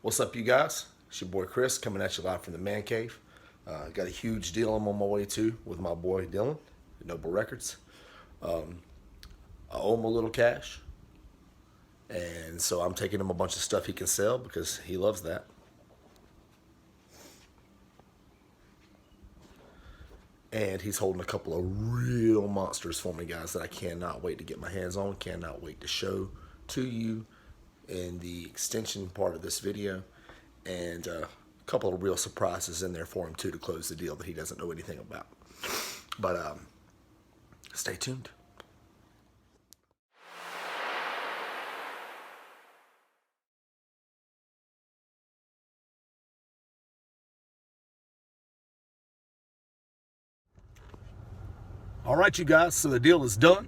What's up, you guys? It's your boy Chris coming at you live from the man cave. Got a huge deal I'm on my way to with my boy Dylan at Noble Records. I owe him a little cash, and so I'm taking him a bunch of stuff he can sell because he loves that. And he's holding a couple of real monsters for me, guys, that I cannot wait to get my hands on, cannot wait to show to you in the extension part of this video. And a couple of real surprises in there for him, too, to close the deal that he doesn't know anything about. But stay tuned. All right, you guys, so the deal is done.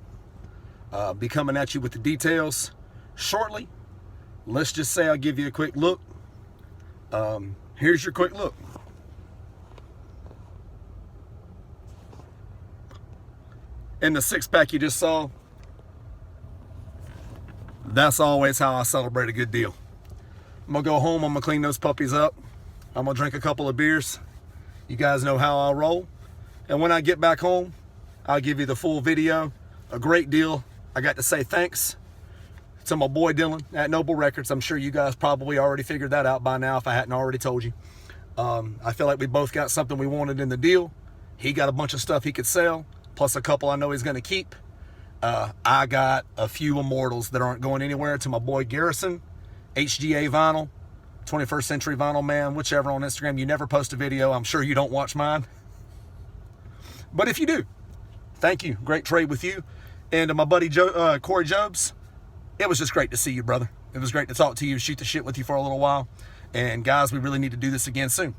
Be coming at you with the details shortly. Let's just say I'll give you a quick look. Here's your quick look. In the 6-pack you just saw, that's always how I celebrate a good deal. I'm gonna go home, I'm gonna clean those puppies up. I'm gonna drink a couple of beers. You guys know how I roll. And when I get back home, I'll give you the full video. A great deal. I got to say thanks to my boy Dylan at Noble Records. I'm sure you guys probably already figured that out by now if I hadn't already told you. I feel like we both got something we wanted in the deal. He got a bunch of stuff he could sell, plus a couple I know he's going to keep. I got a few immortals that aren't going anywhere to my boy Garrison, HGA Vinyl, 21st Century Vinyl Man, whichever on Instagram. You never post a video. I'm sure you don't watch mine. But if you do, thank you. Great trade with you. And to my buddy Corey Jobs, it was just great to see you, brother. It was great to talk to you, shoot the shit with you for a little while. And guys, we really need to do this again soon.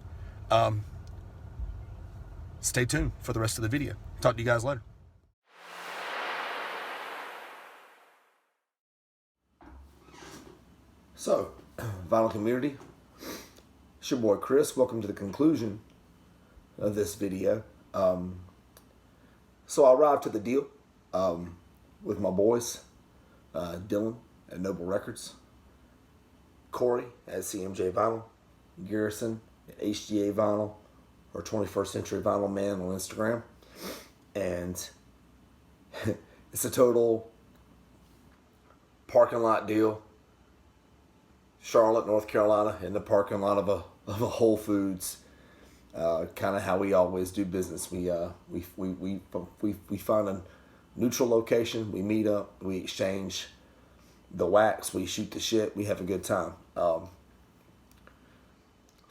Stay tuned for the rest of the video. Talk to you guys later. So, vinyl community, it's your boy Chris. Welcome to the conclusion of this video. So I arrived to the deal with my boys, Dylan at Noble Records, Corey at CMJ Vinyl, Garrison at HGA Vinyl, or 21st Century Vinyl Man on Instagram. And it's a total parking lot deal. Charlotte, North Carolina, in the parking lot of a Whole Foods. Kind of how we always do business. We find a neutral location. We meet up. We exchange the wax. We shoot the shit. We have a good time. So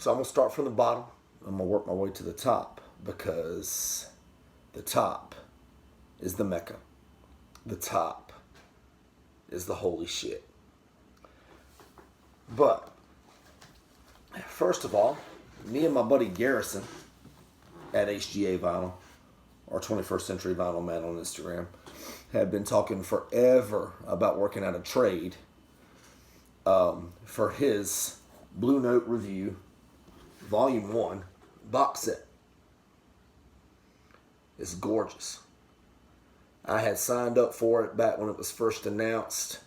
I'm gonna start from the bottom. I'm gonna work my way to the top because the top is the Mecca. The top is the holy shit. But first of all, me and my buddy Garrison at HGA Vinyl, or 21st Century Vinyl Man on Instagram, have been talking forever about working out a trade for his Blue Note Review Volume 1 box set. It's gorgeous. I had signed up for it back when it was first announced.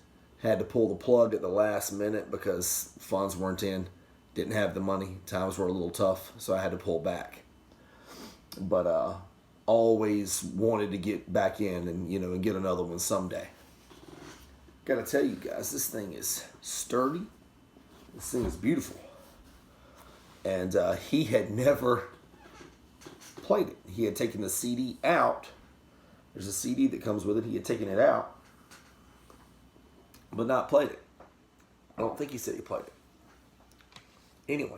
Had to pull the plug at the last minute because funds weren't in. Didn't have the money. Times were a little tough, so I had to pull back. But always wanted to get back in and get another one someday. Gotta tell you guys, this thing is sturdy. This thing is beautiful. And he had never played it. He had taken the CD out. There's a CD that comes with it. He had taken it out, but not played it. I don't think he said he played it. Anyway,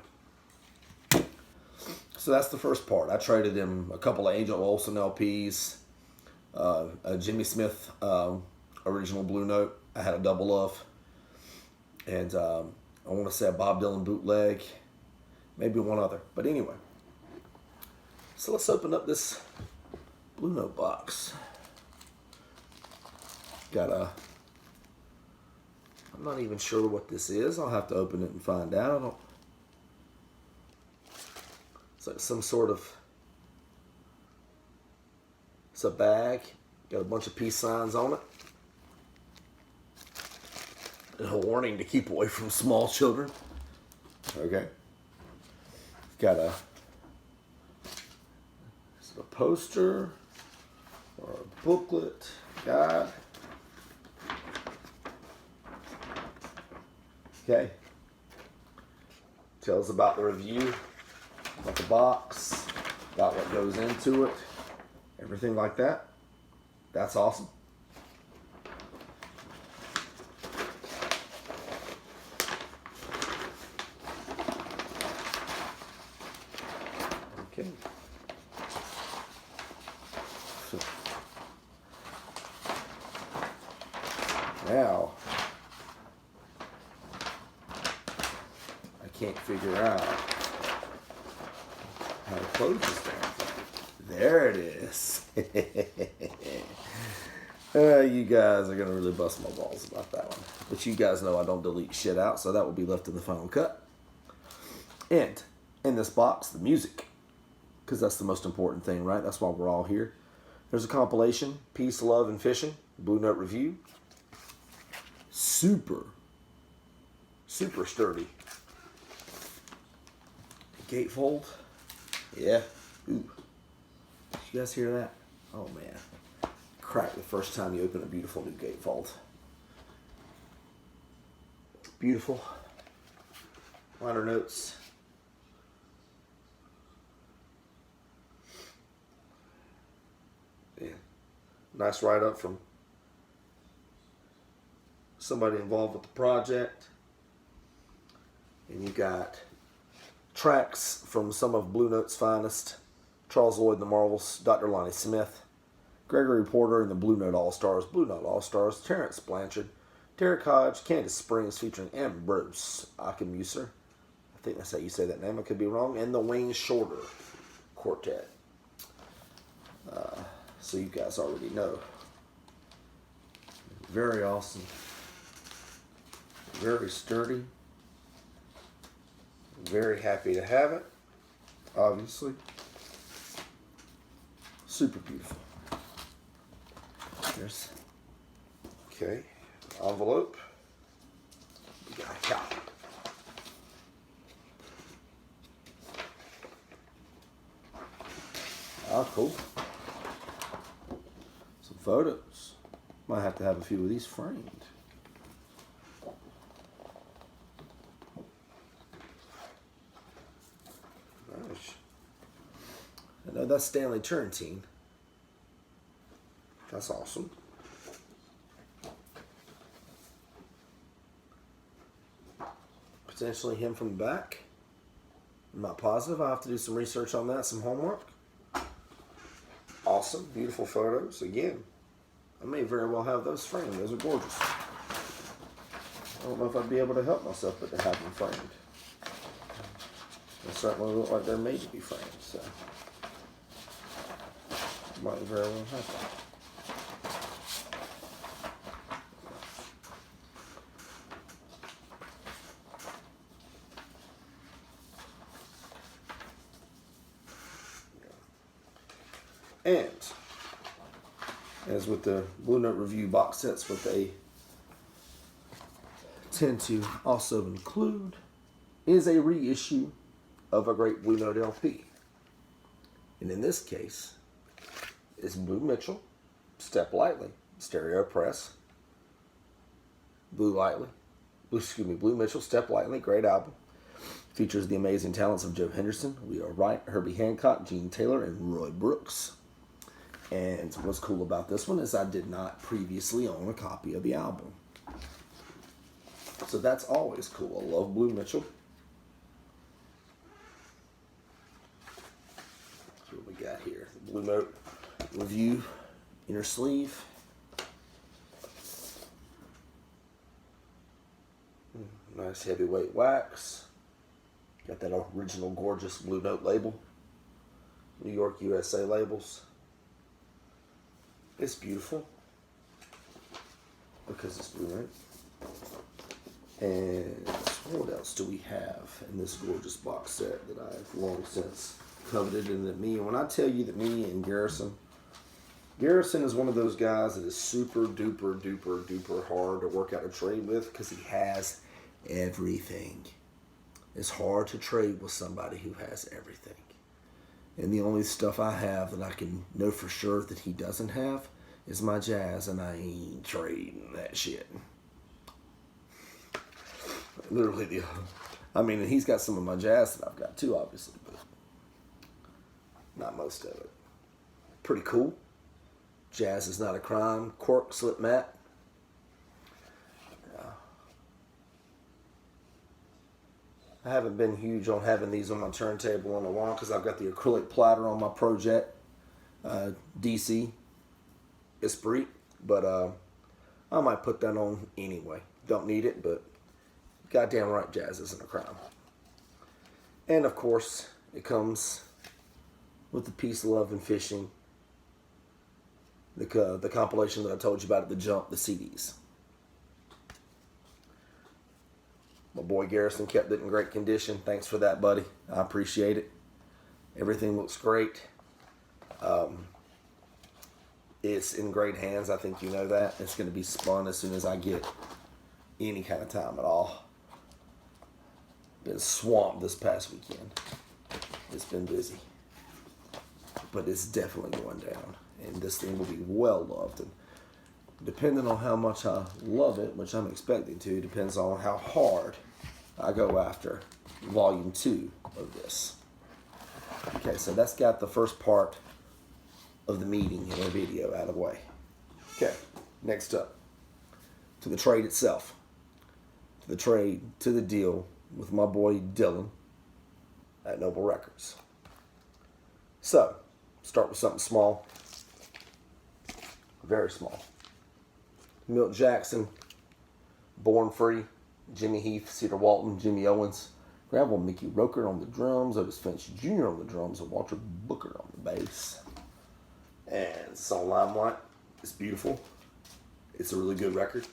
so that's the first part. I traded him a couple of Angel Olsen LPs, a Jimmy Smith original Blue Note. I had a double of, and I want to say a Bob Dylan bootleg, maybe one other. But anyway, so let's open up this Blue Note box. I'm not even sure what this is. I'll have to open it and find out. It's like some sort of, it's a bag. Got a bunch of peace signs on it. And a warning to keep away from small children. Okay. Got a poster or a booklet, guide. Okay. Tells about the review, about the box, about what goes into it, everything like that. That's awesome. Okay. Now, I can't figure out how to close this thing. There it is. You guys are going to really bust my balls about that one. But you guys know I don't delete shit out, so that will be left in the final cut. And in this box, the music. Because that's the most important thing, right? That's why we're all here. There's a compilation, Peace, Love, and Fishing, Blue Note Review. Super sturdy. Gatefold. Yeah. Ooh. Did you guys hear that? Oh, man. Crack the first time you open a beautiful new gatefold. Beautiful. Liner notes. Yeah. Nice write-up from somebody involved with the project. And you got tracks from some of Blue Note's finest: Charles Lloyd and the Marvels, Dr. Lonnie Smith, Gregory Porter and the Blue Note All-Stars, Terrence Blanchard, Derek Hodge, Candace Springs featuring Bruce Akamuser. I think that's how you say that name. I could be wrong. And the Wayne Shorter Quartet. So you guys already know. Very awesome. Very sturdy. Very happy to have it, obviously. Super beautiful. There's, okay, envelope. We got a copy. Ah, cool. Some photos. Might have to have a few of these framed. Nice. I know that's Stanley Turrentine. That's awesome. Potentially him from the back. I'm not positive. I'll have to do some research on that, some homework. Awesome, beautiful photos. Again, I may very well have those framed. Those are gorgeous. I don't know if I'd be able to help myself but to have them framed. They certainly look like they're made to be framed, so might very well have that. And as with the Blue Note Review box sets, what they tend to also include is a reissue of a great Blue Note LP. And in this case, it's Blue Mitchell, Step Lightly, stereo press. Blue Mitchell, Step Lightly, great album. Features the amazing talents of Joe Henderson, Leo Wright, Herbie Hancock, Gene Taylor, and Roy Brooks. And what's cool about this one is I did not previously own a copy of the album. So that's always cool. I love Blue Mitchell. That's what we got here. The Blue Note Review inner sleeve. Nice heavyweight wax. Got that original gorgeous Blue Note label. New York, USA labels. It's beautiful because it's Blue Note. And what else do we have in this gorgeous box set that I've long since coveted? And that when I tell you that me and Garrison is one of those guys that is super duper duper duper hard to work out a trade with because he has everything. It's hard to trade with somebody who has everything. And the only stuff I have that I can know for sure that he doesn't have is my jazz, and I ain't trading that shit. Literally, and he's got some of my jazz that I've got too, obviously, but not most of it. Pretty cool. Jazz is not a crime. Cork slip mat. I haven't been huge on having these on my turntable on the wall because I've got the acrylic platter on my Project DC Esprit, but I might put that on anyway. Don't need it, but goddamn right, jazz isn't a crime. And of course, it comes with the Peace, Love, and Fishing, the compilation that I told you about at the jump, the CDs. My boy Garrison kept it in great condition. Thanks for that, buddy. I appreciate it. Everything looks great. It's in great hands. I think you know that. It's going to be spun as soon as I get any kind of time at all. Been swamped this past weekend. It's been busy. But it's definitely going down. And this thing will be well loved. And depending on how much I love it, which I'm expecting to, depends on how hard I go after volume 2 of this. Okay, so that's got the first part of the meeting in the video out of the way. Okay, next up, to the trade itself. To the deal with my boy Dylan at Noble Records. So, start with something small. Very small. Milt Jackson, Born Free, Jimmy Heath, Cedar Walton, Jimmy Owens, Gravel Mickey Roker on the drums, Otis Finch Jr. on the drums, and Walter Booker on the bass. And it's on Limelight. It's beautiful. It's a really good record.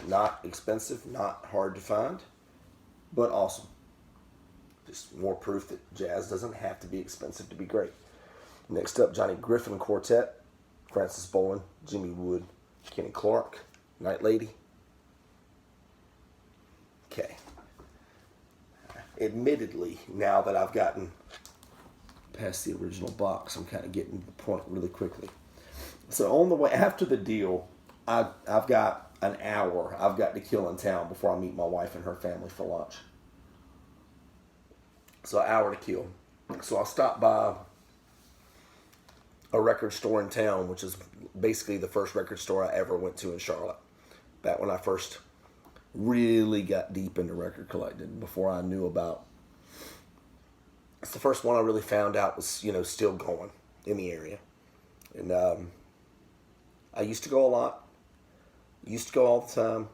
Not expensive, not hard to find, but awesome. Just more proof that jazz doesn't have to be expensive to be great. Next up, Johnny Griffin Quartet, Francis Bowen, Jimmy Wood, Kenny Clark, Night Lady. Okay. Admittedly, now that I've gotten past the original box, I'm kind of getting to the point really quickly. So on the way, after the deal, I've got an hour I've got to kill in town before I meet my wife and her family for lunch. So an hour to kill. So I'll stop by a record store in town, which is basically the first record store I ever went to in Charlotte. Back when I first really got deep into record collecting, before I knew about. It's the first one I really found out was, still going in the area. And I used to go a lot. Used to go all the time.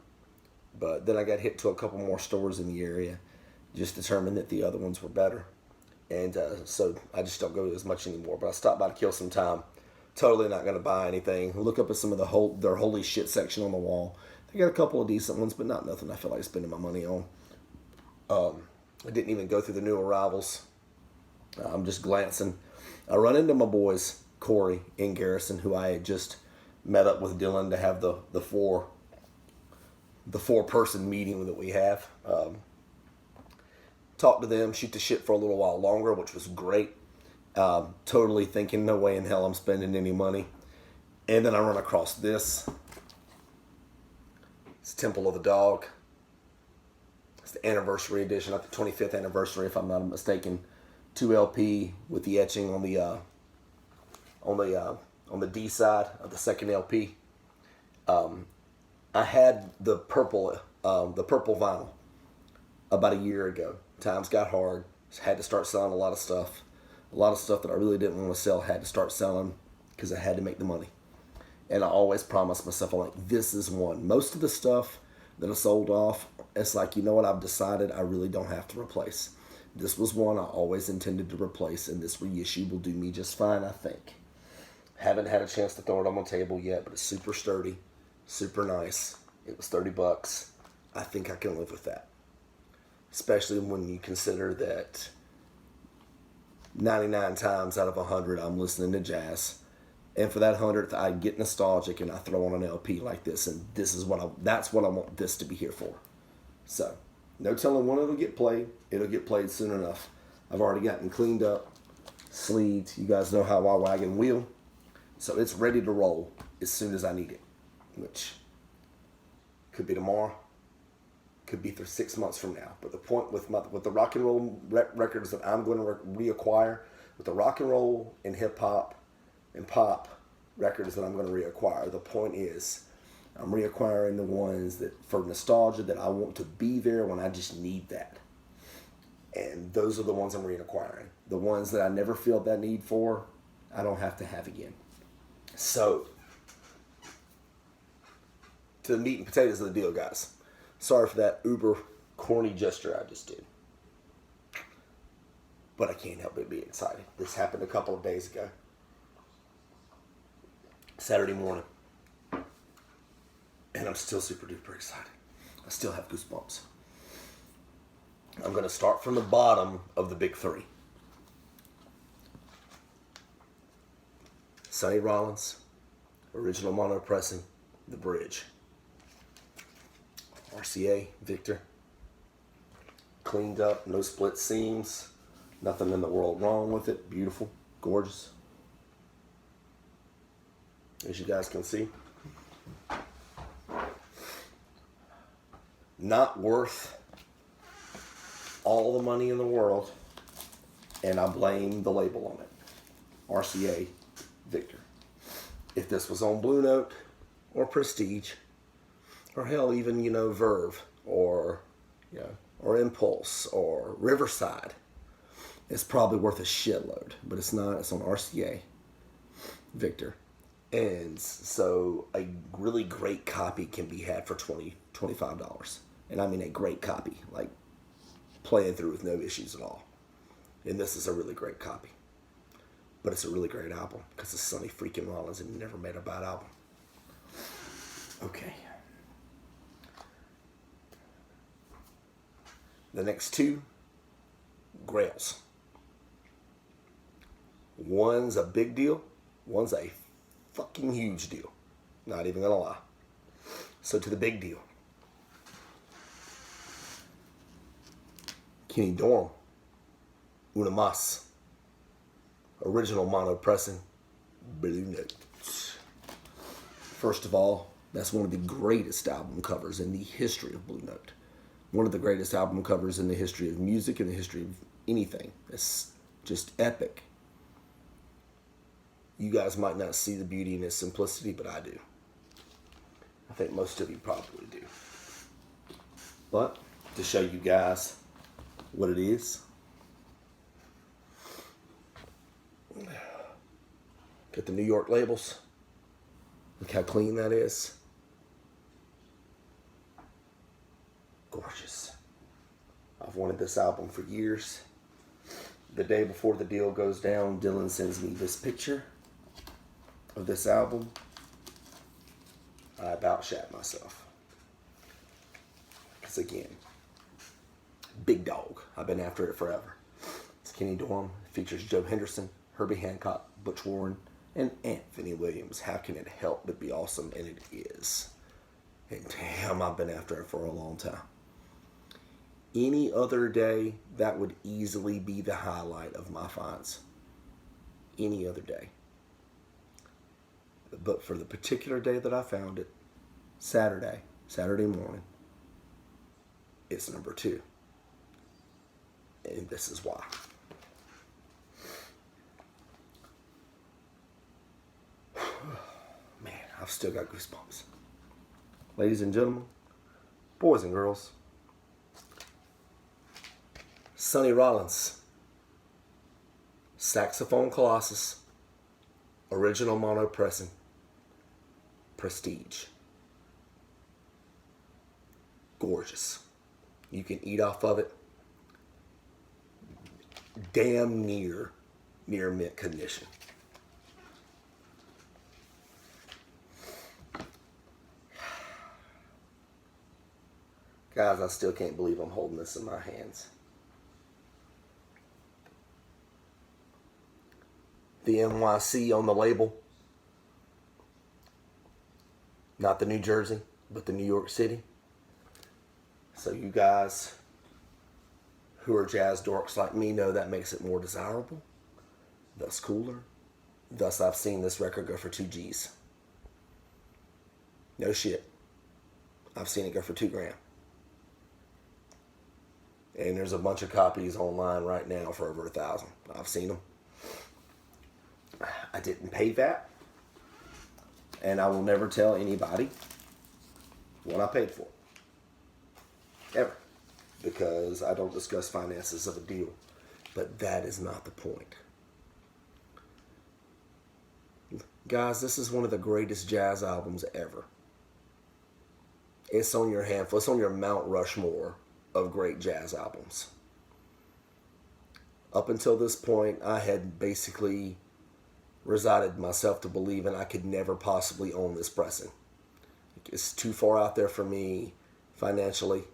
But then I got hit to a couple more stores in the area. Just determined that the other ones were better. And so I just don't go as much anymore. But I stopped by to kill some time. Totally not going to buy anything. Look up at some of their holy shit section on the wall. They got a couple of decent ones, but not nothing I feel like spending my money on. I didn't even go through the new arrivals. I'm just glancing. I run into my boys, Corey and Garrison, who I had just met up with Dylan to have the four-person meeting that we have. Talk to them, shoot the shit for a little while longer, which was great. Totally thinking, no way in hell I'm spending any money. And then I run across this. It's Temple of the Dog. It's the anniversary edition, like the 25th anniversary, if I'm not mistaken. 2 LP with the etching on the D side of the second LP. I had the purple vinyl about a year ago. Times got hard. Had to start selling a lot of stuff. A lot of stuff that I really didn't want to sell, had to start selling because I had to make the money. And I always promised myself, I'm like, this is one. Most of the stuff that I sold off, it's like, you know what, I've decided I really don't have to replace. This was one I always intended to replace, and this reissue will do me just fine, I think. Haven't had a chance to throw it on my table yet, but it's super sturdy, super nice. It was $30. I think I can live with that. Especially when you consider that 99 times out of 100 I'm listening to jazz. And for that 100th, I get nostalgic and I throw on an LP like this, and that's what I want this to be here for. So, No telling when it'll get played. It'll get played soon enough. I've already gotten cleaned up, sleeved. You guys know how I wagon wheel. So it's ready to roll as soon as I need it, which could be tomorrow, could be for 6 months from now. But the point with the rock and roll records that I'm going to reacquire, with the rock and roll and hip hop and pop records that I'm going to reacquire, the point is I'm reacquiring the ones that for nostalgia that I want to be there when I just need that. And those are the ones I'm reacquiring. The ones that I never feel that need for, I don't have to have again. So, to the meat and potatoes of the deal, guys. Sorry for that uber corny gesture I just did. But I can't help but be excited. This happened a couple of days ago. Saturday morning. And I'm still super duper excited. I still have goosebumps. I'm going to start from the bottom of the big three. Sonny Rollins, original mono pressing, The Bridge. RCA, Victor. Cleaned up, no split seams. Nothing in the world wrong with it. Beautiful, gorgeous. As you guys can see. Not worth all the money in the world, and I blame the label on it. RCA, Victor. If this was on Blue Note or Prestige, or hell, even, Verve or Impulse or Riverside, it's probably worth a shitload, but it's not. It's on RCA, Victor. And so a really great copy can be had for $20, $25. And I mean a great copy, like playing through with no issues at all. And this is a really great copy. But it's a really great album because it's Sonny freaking Rollins and never made a bad album. Okay. The next two, Grails. One's a big deal. One's a fucking huge deal. Not even gonna lie. So to the big deal. Kenny Dorham, Una Mas, original mono pressing, Blue Note. First of all, that's one of the greatest album covers in the history of Blue Note. One of the greatest album covers in the history of music, in the history of anything. It's just epic. You guys might not see the beauty in its simplicity, but I do. I think most of you probably do. But to show you guys what it is, got the New York labels. Look how clean that is. Gorgeous. I've wanted this album for years. The day before the deal goes down, Dylan sends me this picture of this album. I about shat myself. Because again, big dog. I've been after it forever. It's Kenny Dorham. It features Joe Henderson, Herbie Hancock, Butch Warren, and Anthony Williams. How can it help but be awesome? And it is. And damn, I've been after it for a long time. Any other day, that would easily be the highlight of my finds. Any other day. But for the particular day that I found it, Saturday morning, it's number 2. And this is why. Man, I've still got goosebumps. Ladies and gentlemen, boys and girls, Sonny Rollins, Saxophone Colossus, original mono pressing, Prestige. Gorgeous. You can eat off of it. Damn near mint condition. Guys, I still can't believe I'm holding this in my hands. The NYC on the label. Not the New Jersey, but the New York City. So you guys who are jazz dorks like me know that makes it more desirable, thus cooler. Thus, I've seen this record go for 2 G's. No shit. I've seen it go for $2,000. And there's a bunch of copies online right now for over 1,000. I've seen them. I didn't pay that. And I will never tell anybody what I paid for. Ever. Because I don't discuss finances of a deal. But that is not the point. Guys, this is one of the greatest jazz albums ever. It's on your handful. It's on your Mount Rushmore of great jazz albums. Up until this point, I had basically resigned myself to believing I could never possibly own this pressing. It's too far out there for me financially.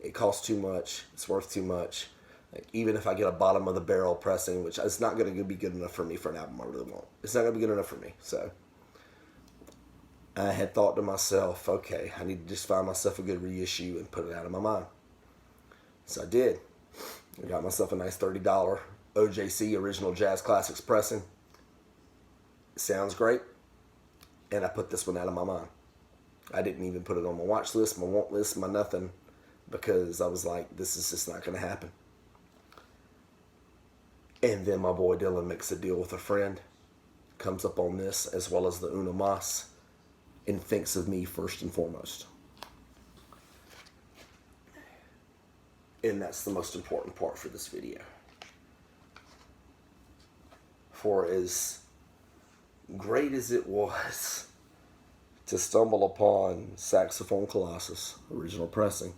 It costs too much. It's worth too much. Like, even if I get a bottom of the barrel pressing, which it's not going to be good enough for me for an album, I really won't. It's not going to be good enough for me. So I had thought to myself, okay, I need to just find myself a good reissue and put it out of my mind. So I did. I got myself a nice $30 OJC Original Jazz Classics pressing. It sounds great. And I put this one out of my mind. I didn't even put it on my watch list, my want list, my nothing, because I was like, this is just not going to happen. And then my boy Dylan makes a deal with a friend, comes up on this, as well as the Una Mas, and thinks of me first and foremost. And that's the most important part for this video. For as great as it was to stumble upon Saxophone Colossus, original pressing,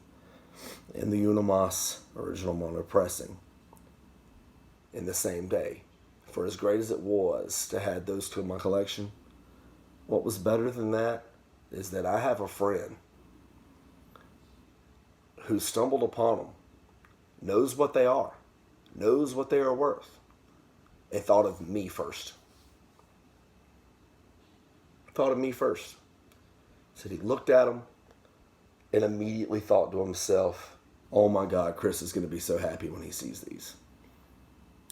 and the Una Mas, original mono pressing, in the same day, for as great as it was to have those two in my collection, what was better than that is that I have a friend who stumbled upon them, knows what they are, knows what they are worth, and thought of me first. Thought of me first. Said he looked at them and immediately thought to himself, oh my God, Chris is going to be so happy when he sees these.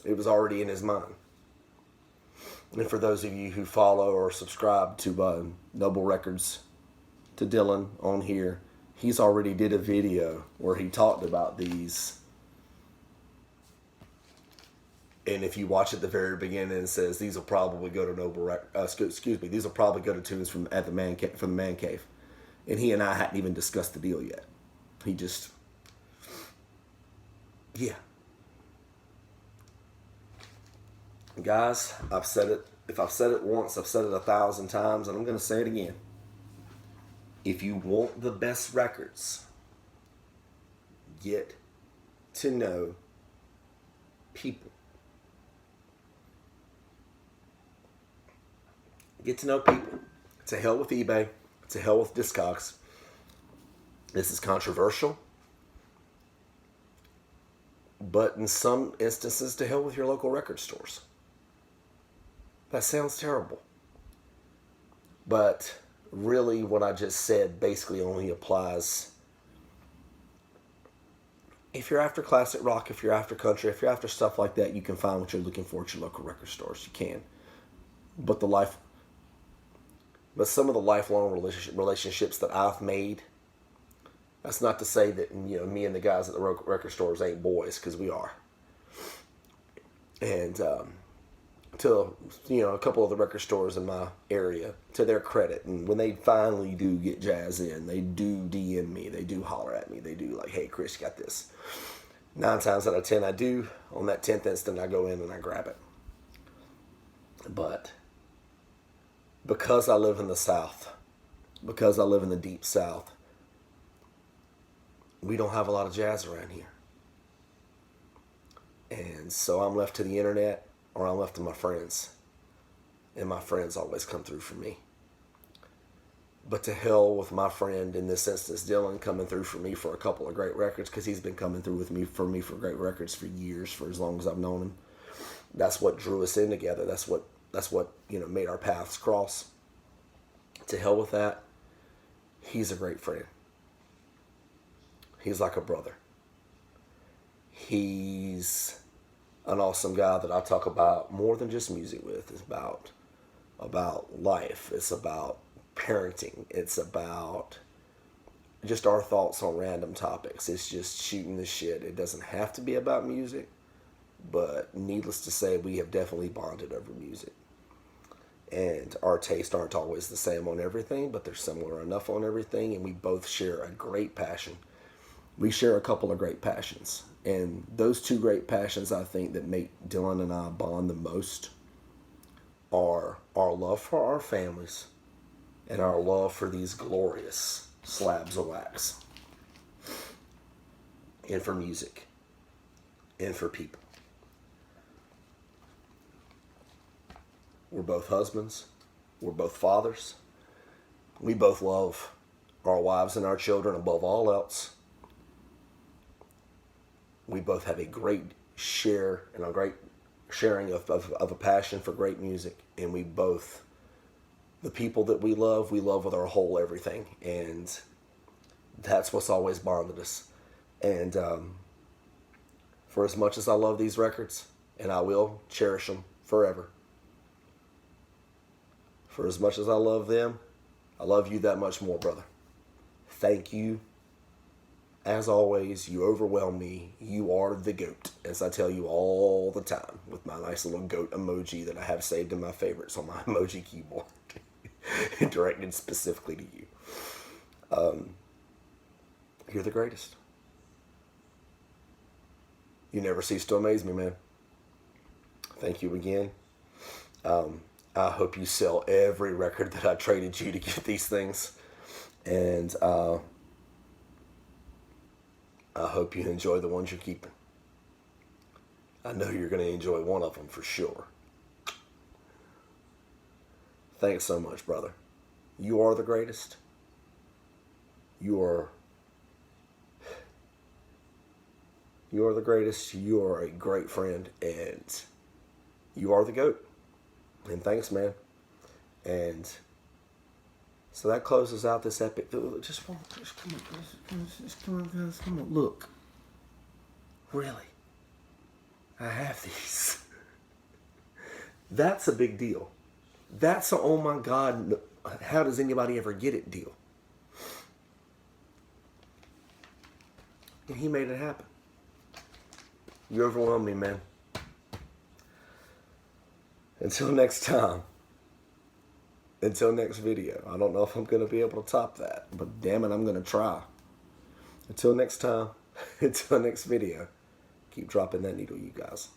It was already in his mind. And for those of you who follow or subscribe to Noble Records, to Dylan on here, he's already did a video where he talked about these. And if you watch at the very beginning, it says these will probably go to these will probably go to tunes from the Man Cave. And he and I hadn't even discussed the deal yet. He just, yeah. Guys, I've said it. If I've said it once, I've said it 1,000 times, and I'm going to say it again. If you want the best records, get to know people. Get to know people. To hell with eBay. To hell with Discogs. This is controversial. But in some instances, to hell with your local record stores. That sounds terrible. But really what I just said basically only applies if you're after classic rock, if you're after country, if you're after stuff like that, you can find what you're looking for at your local record stores. You can. But some of the lifelong relationships that I've made, that's not to say that, me and the guys at the record stores ain't boys, because we are. And to a couple of the record stores in my area, to their credit, and when they finally do get jazz in, they do DM me, they do holler at me, they do like, hey Chris, you got this. 9 times out of 10 I do. On that 10th instant I go in and I grab it. But because I live in the South, because I live in the deep South, we don't have a lot of jazz around here. And so I'm left to the internet, or I'm left to my friends. And my friends always come through for me. But to hell with my friend, in this instance, Dylan, coming through for me for a couple of great records, because he's been coming through for me for great records for years, for as long as I've known him. That's what drew us in together. That's what made our paths cross. To hell with that. He's a great friend. He's like a brother. He's an awesome guy that I talk about more than just music with. It's about life. It's about parenting. It's about just our thoughts on random topics. It's just shooting the shit. It doesn't have to be about music, but needless to say, we have definitely bonded over music. And our tastes aren't always the same on everything, but they're similar enough on everything, and we both share a great passion. We share a couple of great passions, and those two great passions I think that make Dylan and I bond the most are our love for our families and our love for these glorious slabs of wax, and for music, and for people. We're both husbands. We're both fathers. We both love our wives and our children above all else. We both have a great share and a great sharing of a passion for great music. And we both, the people that we love with our whole everything. And that's what's always bonded us. And for as much as I love these records, and I will cherish them forever, for as much as I love them, I love you that much more, brother. Thank you. As always, you overwhelm me. You are the GOAT, as I tell you all the time, with my nice little goat emoji that I have saved in my favorites on my emoji keyboard, directed specifically to you. You're the greatest. You never cease to amaze me, man. Thank you again. I hope you sell every record that I traded you to get these things. And I hope you enjoy the ones you're keeping. I know you're going to enjoy one of them for sure. Thanks so much, brother. You are the greatest. You are the greatest. You are a great friend. And you are the GOAT. And thanks, man. And so that closes out this epic. Just come on, look. Really? I have these. That's a big deal. That's a, oh my God, how does anybody ever get it deal? And he made it happen. You overwhelmed me, man. Until next time. Until next video. I don't know if I'm going to be able to top that, but damn it, I'm going to try. Until next time. Until next video. Keep dropping that needle, you guys.